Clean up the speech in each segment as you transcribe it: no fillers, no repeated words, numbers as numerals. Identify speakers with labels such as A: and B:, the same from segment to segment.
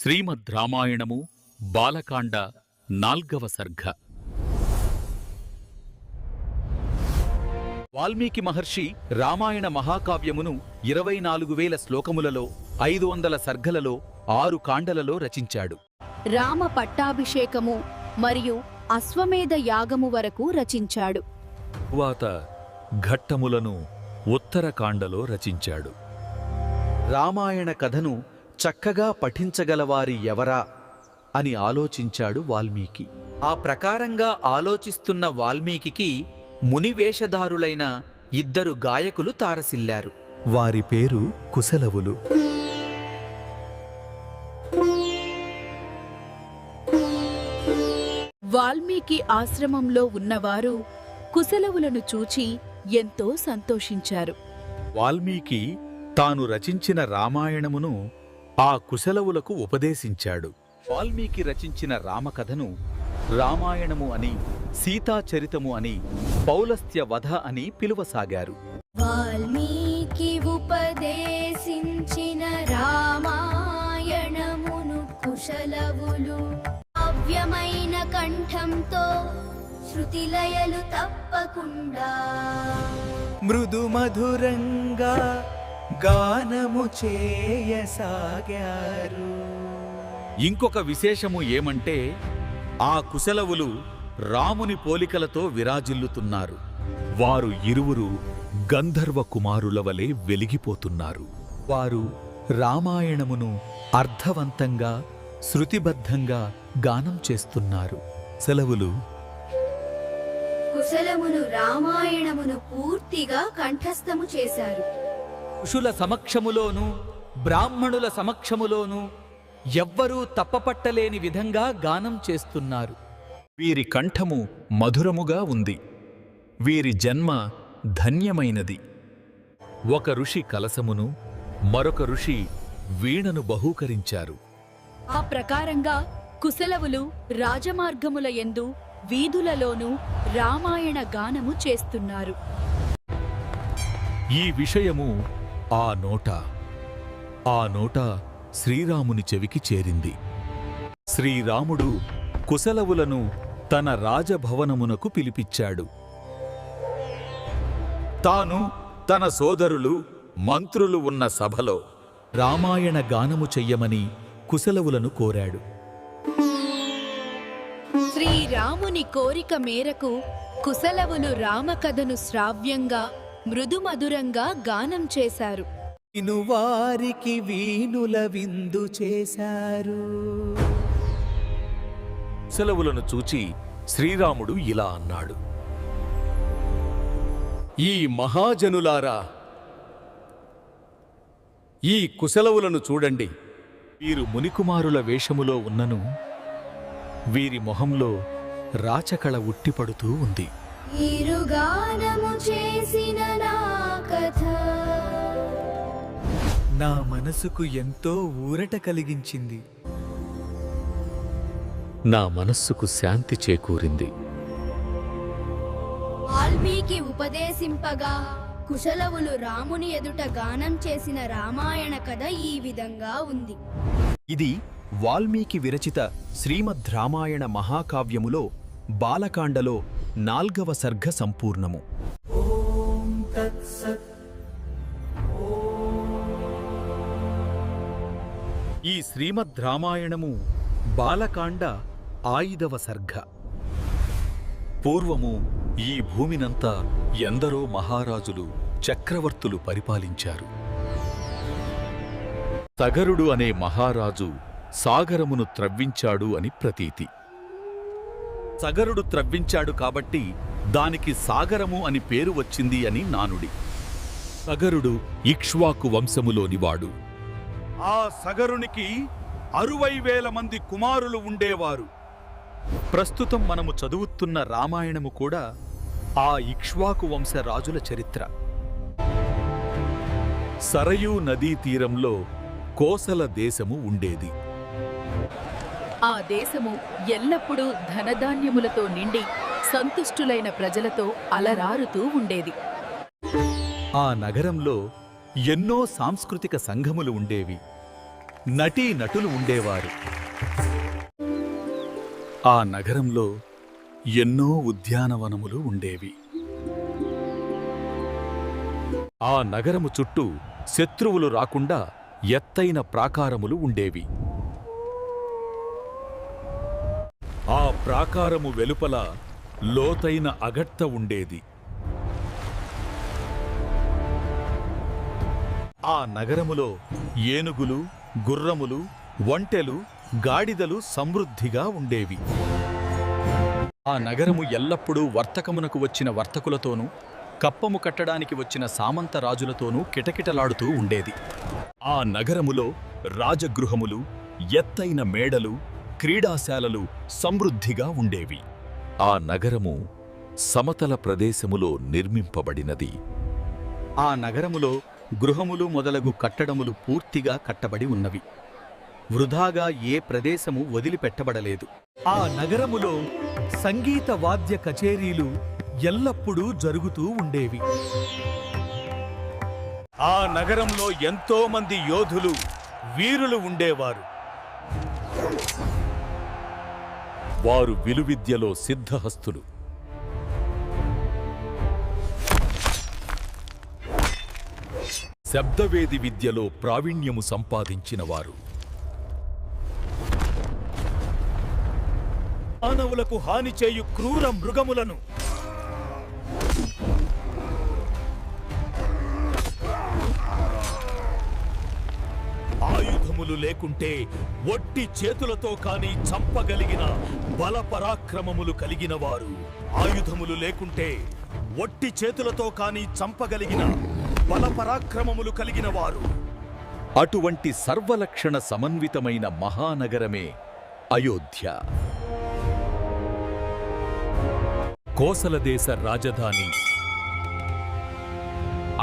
A: శ్రీమద్ రామాయణము బాలకాండ 4వ సర్గ. వాల్మీకి మహర్షి రామాయణ మహాకావ్యమును 24,000 శ్లోకములలో 500 సర్గలలో 6 కాండలలో రచించాడు.
B: రామ పట్టాభిషేకము మరియు అశ్వమేధ యాగము వరకు రచించాడు.
A: తరువాత ఘట్టములను ఉత్తరకాండలో రచించాడు.
C: రామాయణ కథను చక్కగా పఠించగలవారి ఎవరా అని ఆలోచించాడు వాల్మీకి. ఆ ప్రకారంగా ఆలోచిస్తున్న వాల్మీకి మునివేషధారులైన 2 గాయకులు తారసిల్లారు. వారి పేరు కుశలవులు.
B: వాల్మీకి ఆశ్రమంలో ఉన్నవారు కుశలవులను చూచి ఎంతో సంతోషించారు.
A: వాల్మీకి తాను రచించిన రామాయణమును ఆ కుశలవులకు ఉపదేశించాడు. వాల్మీకి రచించిన రామకథను రామాయణము అని, సీతాచరితము అని, పౌలస్త్య వధ అని పిలువసాగారు.
D: వాల్మీకి ఉపదేశించిన రామాయణమును కుశలవులు భవ్యమైన కంఠంతో శృతిలయలు తప్పకుండా
C: మృదు మధురంగా గానము చేయసాగారు.
A: ఇంకొక విశేషము ఏమంటే ఆ కుశలవులు రాముని పోలికలతో విరాజిల్లుతున్నారు. వారు ఇరువురు గంధర్వ కుమారుల వలె వెలిగిపోతున్నారు.
C: వారు రామాయణమును అర్థవంతంగా శృతిబద్ధంగా గానం చేస్తున్నారు. సెలవులు
D: కుశలమును రామాయణమును పూర్తిగా కంఠస్థము చేశారు.
C: ఋషుల సమక్షములోనూ బ్రాహ్మణుల సమక్షములోనూ ఎవ్వరూ తప్పపట్టలేని విధంగా గానం చేస్తున్నారు.
A: వీరి కంఠము మధురముగా ఉంది. వీరి జన్మ ధన్యమైనది. ఒక ఋషి కలసమును, మరొక ఋషి వీణను బహూకరించారు.
B: ఆ ప్రకారంగా కుశలవులు రాజమార్గముల యందు వీధులలోనూ రామాయణ గానము చేస్తున్నారు.
A: ఈ విషయము ఆ నోట శ్రీరాముని చెవికి చేరింది. శ్రీరాముడు కుశలవులను తన రాజభవనమునకు పిలిపించాడు. తాను తన సోదరులు మంత్రులు ఉన్న సభలో
C: రామాయణ గానము చెయ్యమని కుశలవులను కోరాడు.
B: శ్రీరాముని కోరిక మేరకు కుశలవులు రామకథను శ్రావ్యంగా మృదుమధురంగా గానం చేశారు.
C: వారికి వీణుల విందు చేశారు.
A: కుశలవులను చూచి శ్రీరాముడు ఇలా అన్నాడు:
E: ఈ మహాజనులారా, ఈ కుశలవులను చూడండి.
A: వీరు మునికుమారుల వేషములో ఉన్నను వీరి మొహంలో రాచకళ ఉట్టిపడుతూ ఉంది.
D: ఇరుగానము చేసిన నా కథ
C: నా మనసుకు ఎంతో ఊరట కలిగించింది.
A: నా మనస్సుకు శాంతి చేకూరింది.
D: వాల్మీకి ఉపదేశింపగా కుశలవులు రాముని ఎదుట గానం చేసిన రామాయణ కథ ఈ విధంగా ఉంది.
C: ఇది వాల్మీకి విరచిత శ్రీమద్ రామాయణ మహాకావ్యములో బాలకాండలో 4వ సర్గ సంపూర్ణము.
A: ఈ శ్రీమద్ రామాయణము బాలకాండ 5వ సర్గ. పూర్వము ఈ భూమినంతా ఎందరో మహారాజులు, చక్రవర్తులు పరిపాలించారు. సగరుడు అనే మహారాజు సాగరమును త్రవ్వించాడు అని ప్రతీతి. సగరుడు త్రవ్వించాడు కాబట్టి దానికి సాగరము అని పేరు వచ్చింది అని నానుడి. సగరుడు ఇక్ష్వాకు వంశములోనివాడు. ఆ సగరునికి 60,000 మంది కుమారులు ఉండేవారు. ప్రస్తుతం మనము చదువుతున్న రామాయణము కూడా ఆ ఇక్ష్వాకు వంశ రాజుల చరిత్ర. సరయూ నదీ తీరంలో కోసల దేశము ఉండేది.
B: ఆ దేశము ఎల్లప్పుడూ ధనధాన్యములతో నిండి సంతుష్టులైన ప్రజలతో అలరారుతూ ఉండేది.
C: ఆ నగరంలో ఎన్నో సాంస్కృతిక సంఘములు ఉండేవి.
E: నటీనటులు ఉండేవారు. ఆ నగరంలో ఎన్నో ఉద్యానవనములు ఉండేవి. ఆ నగరము చుట్టూ శత్రువులు రాకుండా ఎత్తైన ప్రాకారములు ఉండేవి. ఆ ప్రాకారము వెలుపల లోతైన అగట్ట ఉండేది. ఆ నగరములో ఏనుగులు, గుర్రములు, ఒంటెలు, గాడిదలు సమృద్ధిగా ఉండేవి. ఆ నగరము ఎల్లప్పుడూ వర్తకమునకు వచ్చిన వర్తకులతోనూ, కప్పము కట్టడానికి వచ్చిన సామంత రాజులతోనూ కిటకిటలాడుతూ ఉండేది. ఆ నగరములో రాజగృహములు, ఎత్తైన మేడలు, క్రీడాశాలలు సమృద్ధిగా ఉండేవి.
A: ఆ నగరము సమతల ప్రదేశములో నిర్మింపబడినది.
E: ఆ నగరములో గృహములు మొదలగు కట్టడములు పూర్తిగా కట్టబడి ఉన్నవి. వృధాగా ఏ ప్రదేశము వదిలిపెట్టబడలేదు.
C: ఆ నగరములో సంగీత వాద్య కచేరీలు ఎల్లప్పుడూ జరుగుతూ ఉండేవి.
E: ఆ నగరంలో ఎంతో మంది యోధులు, వీరులు ఉండేవారు.
A: వారు విలువిద్యలో సిద్ధహస్తులు. శబ్దవేది విద్యలో ప్రావీణ్యము సంపాదించినవారు.
E: మానవులకు హాని చేయు క్రూర మృగములను, ఆయుధములు లేకుంటే ఒట్టి చేతులతో కాని చంపగలిగిన బలపరాక్రమములు కలిగిన వారు. ఆయుధములు లేకుంటే ఒట్టి చేతులతో కాని చంపగలిగిన బలపరాక్రమములు కలిగిన వారు.
A: అటువంటి సర్వలక్షణ సమన్వితమైన మహానగరమే అయోధ్య. కోసలదేశ రాజధాని.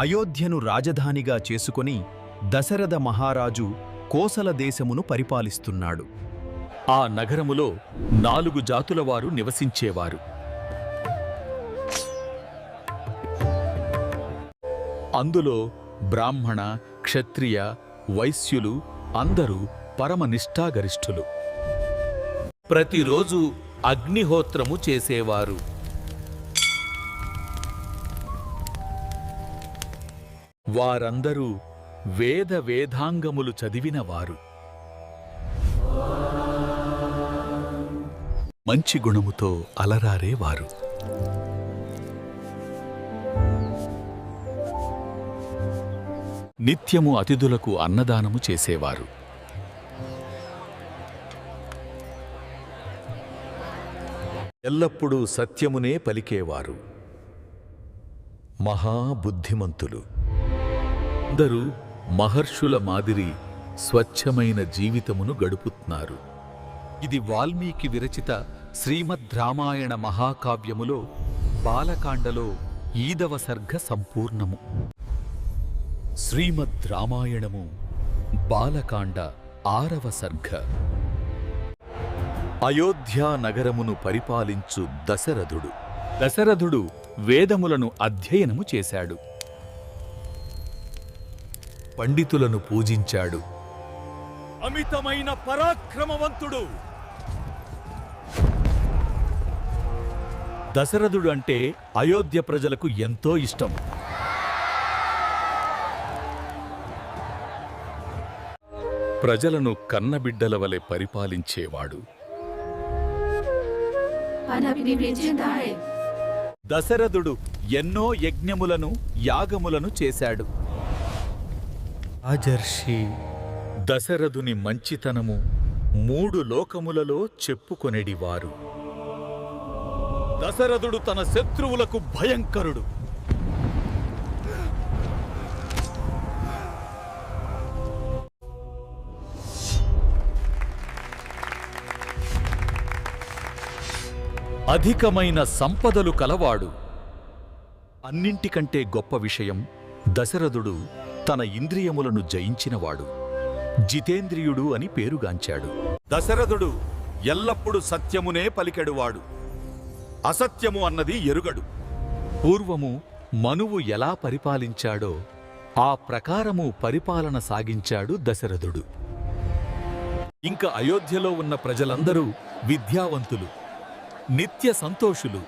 F: అయోధ్యను రాజధానిగా చేసుకొని దశరథ మహారాజు కోసల దేశమును పరిపాలిస్తున్నాడు.
A: ఆ నగరములో 4 జాతుల వారు నివసించేవారు. అందులో బ్రాహ్మణ, క్షత్రియ, వైశ్యులు అందరూ పరమనిష్ఠాగరిష్ఠులు. ప్రతిరోజు అగ్నిహోత్రము చేసేవారు. వారందరూ వేదాంగములు చదివినవారు. మంచి గుణముతో అలరారేవారు. నిత్యము అతిథులకు అన్నదానము చేసేవారు. ఎల్లప్పుడూ సత్యమునే పలికేవారు. మహాబుద్ధిమంతులు. అందరూ మహర్షుల మాదిరి స్వచ్ఛమైన జీవితమును గడుపుతున్నారు. ఇది వాల్మీకి విరచిత శ్రీమద్ రామాయణ మహాకావ్యములో బాలకాండలో 5వ సర్గ సంపూర్ణము. శ్రీమద్ రామాయణము బాలకాండ 6వ సర్గ. అయోధ్యా నగరమును పరిపాలించు దశరథుడు.
E: దశరథుడు వేదములను అధ్యయనము చేశాడు.
A: పండితులను పూజించాడు.
E: అమితమైన పరాక్రమవంతుడు. దశరథుడు అంటే అయోధ్య ప్రజలకు ఎంతో ఇష్టం.
A: ప్రజలను కన్నబిడ్డల వలె పరిపాలించేవాడు.
E: దశరథుడు ఎన్నో యజ్ఞములను, యాగములను చేశాడు.
C: రాజర్షి
A: దశరథుని మంచితనము 3 లోకములలో చెప్పుకొనెడివారు.
E: దశరథుడు తన శత్రువులకు భయంకరుడు.
A: అధికమైన సంపదలు కలవాడు. అన్నింటికంటే గొప్ప విషయం, దశరథుడు తన ఇంద్రియములను జయించినవాడు. జితేంద్రియుడు అని పేరుగాంచాడు.
E: దశరథుడు ఎల్లప్పుడూ సత్యమునే పలికెడువాడు. అసత్యము అన్నది ఎరుగడు.
A: పూర్వము మనువు ఎలా పరిపాలించాడో ఆ ప్రకారము పరిపాలన సాగించాడు దశరథుడు. ఇంకా అయోధ్యలో ఉన్న ప్రజలందరూ విద్యావంతులు, నిత్య సంతోషులు,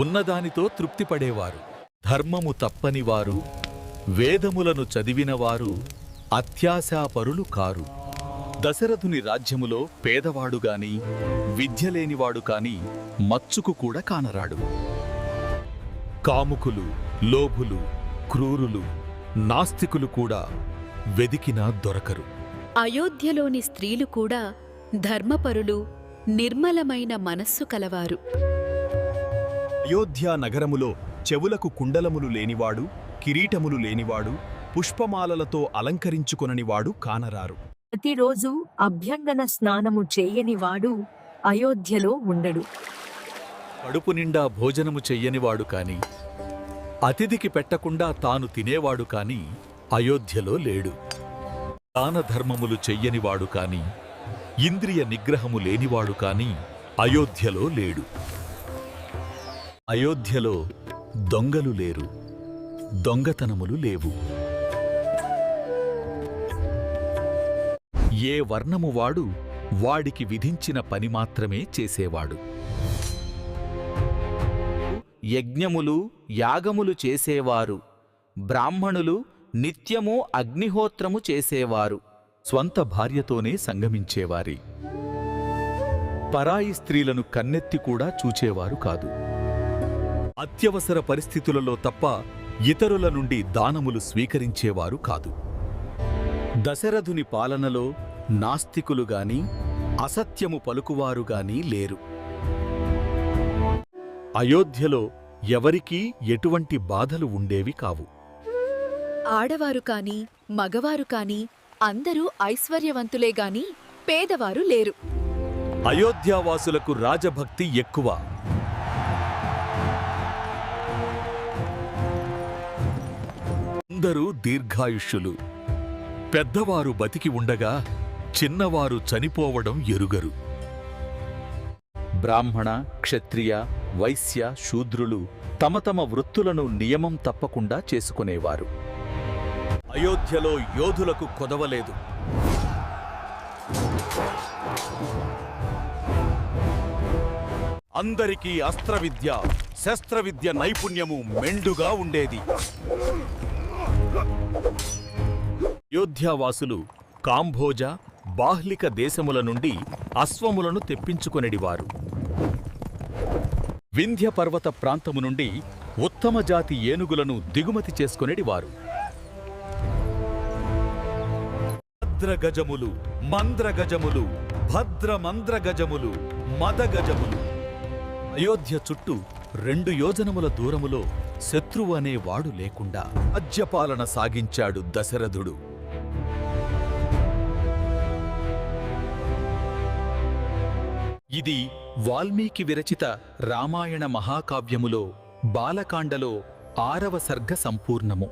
A: ఉన్నదానితో తృప్తిపడేవారు, ధర్మము తప్పనివారు, వేదములను చదివినవారు, అత్యాశాపరులు కారు. దశరథుని రాజ్యములో పేదవాడుగాని విద్యలేనివాడు కాని మచ్చుకు కూడా కానరాడు. కాముకులు, లోభులు, క్రూరులు, నాస్తికులు కూడా వెదికినా దొరకరు.
B: అయోధ్యలోని స్త్రీలు కూడా ధర్మపరులు, నిర్మలమైన మనస్సు కలవారు.
F: అయోధ్య నగరములో చెవులకు కుండలములు లేనివాడు, కిరీటములు లేనివాడు, పుష్పమాలలతో అలంకరించుకొననివాడు కానరారు.
G: ప్రతిరోజు అభ్యంగన స్నానము చేయనివాడు అయోధ్యలో ఉండడు.
A: కడుపు నిండా భోజనము చెయ్యనివాడు కాని, అతిథికి పెట్టకుండా తాను తినేవాడు కాని అయోధ్యలో లేడు. దాన ధర్మములు చెయ్యనివాడు కాని, ఇంద్రియ నిగ్రహము లేనివాడు కాని అయోధ్యలో లేడు. అయోధ్యలో దొంగలు లేరు, దొంగతనములు లేవు. ఏ వర్ణము వాడు వాడికి విధించిన పని మాత్రమే చేసేవాడు.
H: యజ్ఞములు యాగములు చేసేవారు, బ్రాహ్మణులు నిత్యము అగ్నిహోత్రము చేసేవారు,
A: స్వంత భార్యతోనే సంగమించేవారి. పరాయి స్త్రీలను కన్నెత్తి కూడా చూచేవారు కాదు. అత్యవసర పరిస్థితులలో తప్ప ఇతరుల నుండి దానములు స్వీకరించేవారు కాదు. దశరథుని పాలనలో నాస్తికులుగాని అసత్యము పలుకువారుగాని లేరు. అయోధ్యలో ఎవరికీ ఎటువంటి బాధలు ఉండేవి కావు.
B: ఆడవారు కాని మగవారు కాని అందరూ ఐశ్వర్యవంతులే గాని పేదవారు లేరు.
A: అయోధ్యావాసులకు రాజభక్తి ఎక్కువ. అందరూ దీర్ఘాయుష్యులు. పెద్దవారు బతికి ఉండగా చిన్నవారు చనిపోవడం ఎరుగరు.
H: బ్రాహ్మణ క్షత్రియ వైశ్య శూద్రులు తమ తమ వృత్తులను నియమం తప్పకుండా చేసుకునేవారు.
A: అయోధ్యలో యోధులకు కొదవలేదు. అందరికీ అస్త్రవిద్య, శస్త్రవిద్య నైపుణ్యము మెండుగా ఉండేది. అయోధ్యావాసులు కాంభోజ, బాహ్లిక దేశముల నుండి అశ్వములను తెప్పించుకొనెడివారు. వింధ్య పర్వత ప్రాంతము నుండి ఉత్తమ జాతి ఏనుగులను దిగుమతి చేసుకొనెడివారు. భద్రగజములు, మంద్రగజములు, భద్రమంద్రగజములు, మదగజములు. అయోధ్య చుట్టూ 2 యోజనముల దూరములో శత్రువు అనేవాడు లేకుండా రాజ్యపాలన సాగించాడు దశరథుడు. ఇది వాల్మీకి విరచిత రామాయణ మహాకావ్యములో బాలకాండలో 6వ సర్గ సంపూర్ణము.